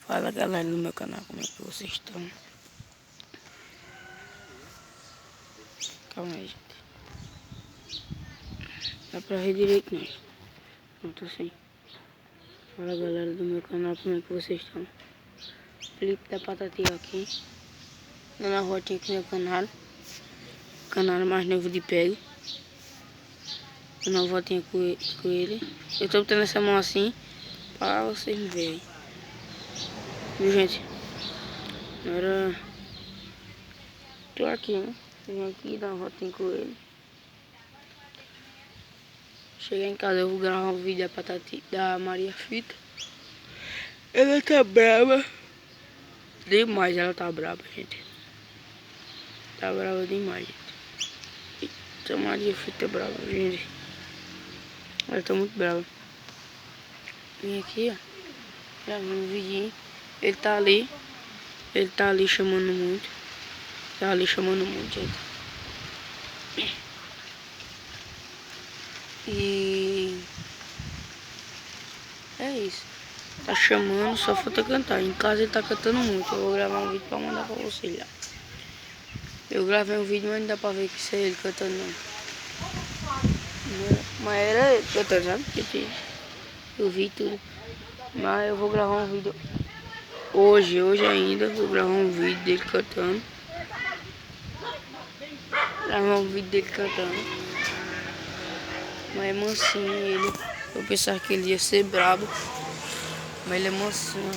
Fala galera do meu canal, como é que vocês estão? Calma aí, gente. Dá pra ver direito não? Não tô sem. Fala galera do meu canal, como é que vocês estão? Felipe da Patativa aqui. Dando a voltinha aqui no meu canal. Canal mais novo de pega. Dando uma voltinha com ele. Eu tô botando essa mão assim pra vocês me verem. Viu, gente? Agora tô aqui, né? Vim aqui dar uma voltinha com ele. Cheguei em casa, eu vou gravar um vídeo da Maria Fita. Ela tá brava demais, ela tá brava, gente. Tá brava demais, gente. Eita, Maria Fita é brava, gente. Ela tá muito brava. Vim aqui, ó. Gravando um vidinho. Ele tá ali chamando muito. Tá ali chamando muito, gente. E é isso. Tá chamando, só falta cantar. Em casa ele tá cantando muito. Eu vou gravar um vídeo pra mandar pra vocês lá. Eu gravei um vídeo, mas não dá pra ver que isso é ele cantando não. Mas era ele cantando, sabe? Eu vi tudo. Mas eu vou gravar um vídeo hoje ainda. Vou gravar um vídeo dele cantando. Mas é mansinho ele. Eu pensava que ele ia ser brabo. Mas ele é mansinho.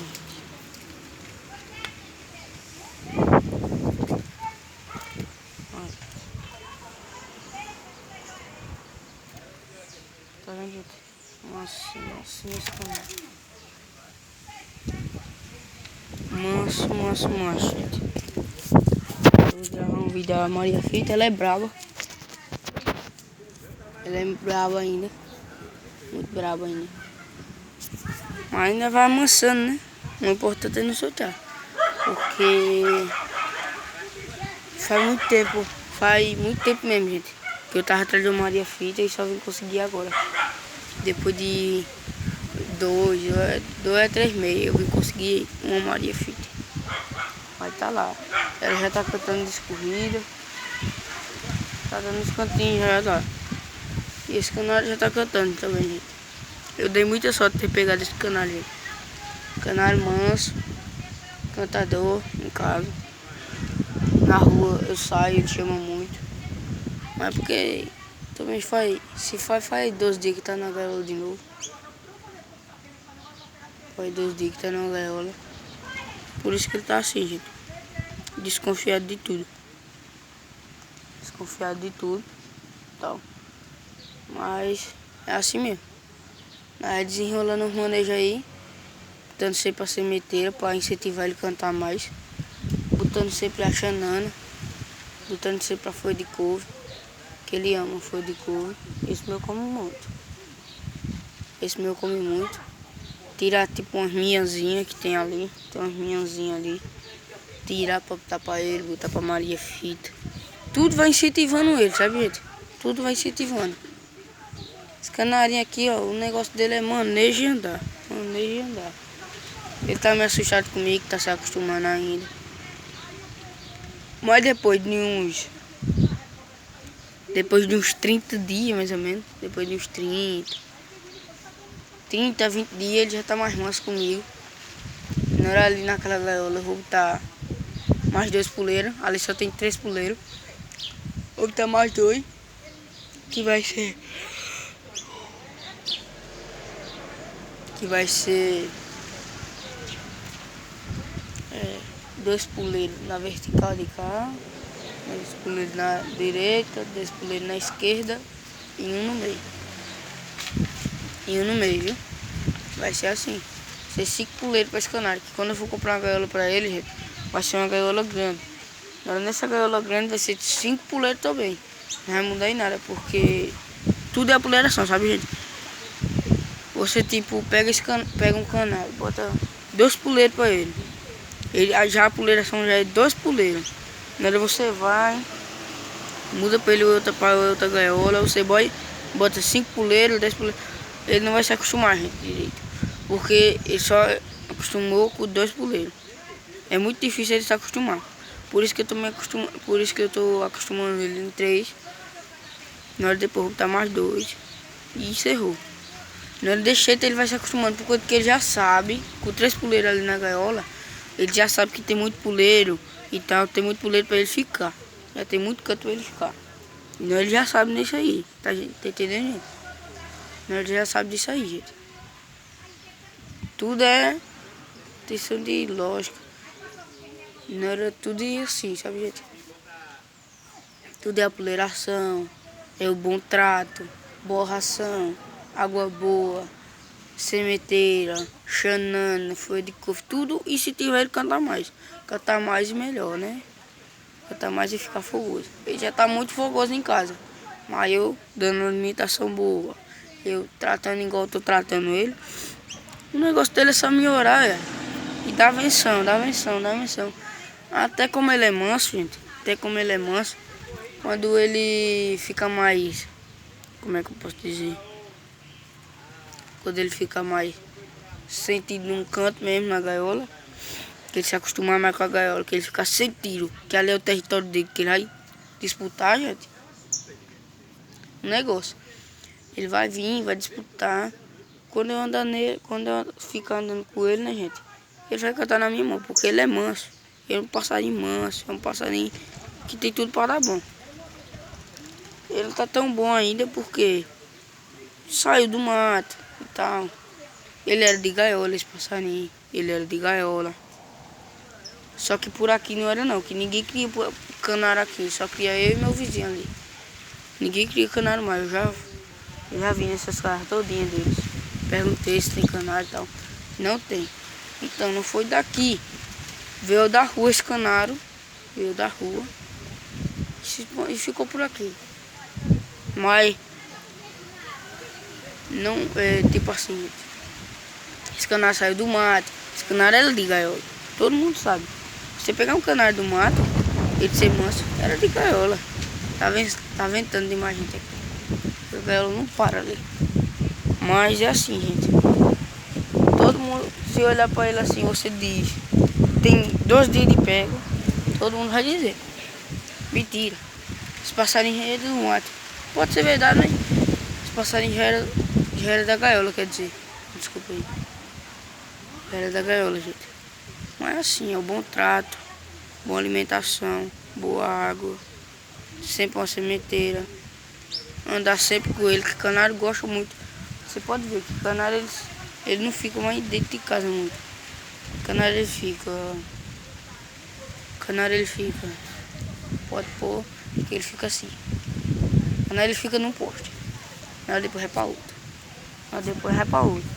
Tá vendo, gente? Mansinho esse canal. Manso, gente. Vou gravar um vídeo da Maria Fita, ela é brava. Ela é brava ainda. Muito brava ainda. Mas ainda vai amansando, né? O importante é não soltar. Porque faz muito tempo mesmo, gente, que eu tava atrás da Maria Fita e só vim conseguir agora. Depois de 2 a 3 meses eu vim conseguir uma Maria Fita. Mas tá lá. Ela já tá cantando descorrida. Tá dando os cantinhos já tá. E esse canal já tá cantando também, gente. Eu dei muita sorte de ter pegado esse canal, gente. Canal manso, cantador, no caso. Na rua eu saio, ele chama muito. Mas porque também faz 12 dias que tá na gaiola de novo. Faz 12 dias que tá na gaiola. Por isso que ele tá assim, gente. Desconfiado de tudo. Tal. Mas é assim mesmo. Aí desenrolando os manejos aí. Botando sempre pra sementeira, pra incentivar ele a cantar mais. Botando sempre a xanana. Botando sempre a folha de couve. Que ele ama folha de couve. Esse meu come muito. Tirar tipo umas minhazinhas que tem ali. Tem umas minhazinhas ali. Tirar pra botar pra ele, botar pra Maria Fita. Tudo vai incentivando ele, sabe, gente? Tudo vai incentivando. Esse canarinho aqui, ó, o negócio dele é manejo e andar. Ele tá meio assustado comigo, tá se acostumando ainda. Mas depois de uns 30 dias, mais ou menos. Depois de uns 30, 20 dias, ele já tá mais manso comigo. Na hora ali naquela gaiola, eu vou botar mais 2 puleiros. Ali só tem 3 puleiros. Vou botar mais 2. Que vai ser 2 puleiros na vertical de cá, 2 puleiros na direita, 2 puleiros na esquerda e um no meio. Viu? Vai ser assim. Vai ser 5 puleiros para esse canal. Que quando eu for comprar uma gaiola para ele, gente, vai ser uma gaiola grande. Agora nessa gaiola grande vai ser 5 puleiros também. Não vai mudar em nada, porque tudo é a puleiração, sabe, gente? Você tipo pega um canal, bota 2 puleiros para ele. Já a puleiração já é 2 puleiros. Na hora você vai, muda para ele para outra gaiola, você bota 5 puleiros, 10 puleiros. Ele não vai se acostumar, gente, direito. Porque ele só acostumou com 2 puleiros. É muito difícil ele se acostumar. Por isso que eu tô acostumando ele em 3. Na hora de depois botar mais 2. E encerrou. Na hora de jeito ele vai se acostumando, porque ele já sabe, com 3 puleiros ali na gaiola, ele já sabe que tem muito puleiro e tal, tem muito puleiro pra ele ficar. Já tem muito canto pra ele ficar. Então ele já sabe disso aí, tá entendendo, gente? Então ele já sabe disso aí, gente. Tudo é questão de lógica. Não era tudo assim, sabe, gente? Tudo é apuleiração, é o bom trato, boa ração, água boa, sementeira, xanana, folha de couve, tudo. E se tiver ele cantar mais melhor, né? Cantar mais e ficar fogoso. Ele já tá muito fogoso em casa, mas eu dando alimentação boa, eu tratando igual eu tô tratando ele, o negócio dele é só melhorar, e dá venção. Até como ele é manso, gente, quando ele fica mais, como é que eu posso dizer? Quando ele fica mais sentido num canto mesmo na gaiola, que ele se acostumar mais com a gaiola, que ele fica sem tiro, que ali é o território dele, que ele vai disputar, gente. Um negócio. Ele vai vir, vai disputar. Quando eu ficar andando com ele, né, gente? Ele vai cantar na minha mão, porque ele é manso. Ele é um passarinho manso, é um passarinho que tem tudo para dar bom. Ele não tá tão bom ainda porque saiu do mato e tal. Ele era de gaiola, esse passarinho. Ele era de gaiola. Só que por aqui não era não, que ninguém queria canário aqui. Só queria eu e meu vizinho ali. Ninguém queria canário mais. Eu já vi nessas casas todinhas deles. Perguntei se tem canário e tal. Não tem. Então não foi daqui. Veio da rua esse canário. Veio da rua. E ficou por aqui. Mas não é tipo assim. Esse canário saiu do mato. Esse canário era de gaiola. Todo mundo sabe. Você pegar um canário do mato, ele ser manso, era de gaiola. Tá ventando demais, gente, aqui. A gaiola não para ali. Mas é assim, gente. Todo mundo, se olhar pra ele assim, você diz, tem 2 dias de pega, todo mundo vai dizer. Mentira. Esse passarinho já é do mato. Pode ser verdade, né? Esse passarinho já era da gaiola, quer dizer. Desculpa aí. Já era da gaiola, gente. Mas assim, é o bom trato, boa alimentação, boa água, sempre uma sementeira, andar sempre com ele, que canário gosta muito. Você pode ver que canário ele não fica mais dentro de casa muito. Canário ele fica, pode pôr, que ele fica assim. Canário ele fica num poste, aí depois vai pra outro, aí depois vai pra outro,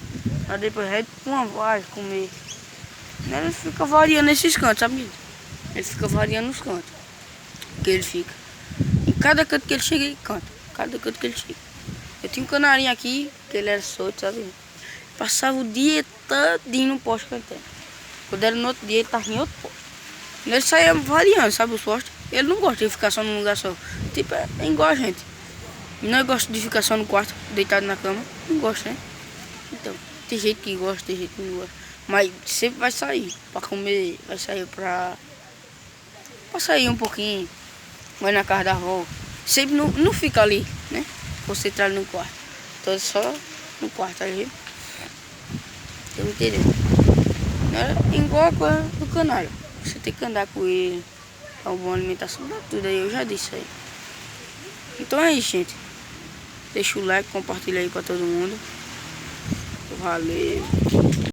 aí depois vai pra uma vagem comer. Ele fica variando esses cantos, sabe? Ele fica variando os cantos que ele fica. Em cada canto que ele chega, ele canta. Cada canto que ele chega. Eu tinha um canarinho aqui, que ele era solto, sabe? Passava o dia todinho no poste cantando. Quando era no outro dia, ele estava em outro poste. Ele saía variando, sabe, os postes. Ele não gosta de ficar só num lugar só. Tipo, é igual a gente. Não gosta de ficar só no quarto, deitado na cama. Não gosta, né? Então, tem gente que gosta, tem gente que não gosta. Mas sempre vai sair pra comer, vai sair pra sair um pouquinho, vai na casa da avó. Sempre não fica ali, né? Concentrado no quarto. Então só no quarto ali. Estão entendendo? Não é igual a coisa do canário. Você tem que andar com ele, dar uma boa alimentação, dá tudo aí, eu já disse aí. Então é isso, gente. Deixa o like, compartilha aí pra todo mundo. Valeu.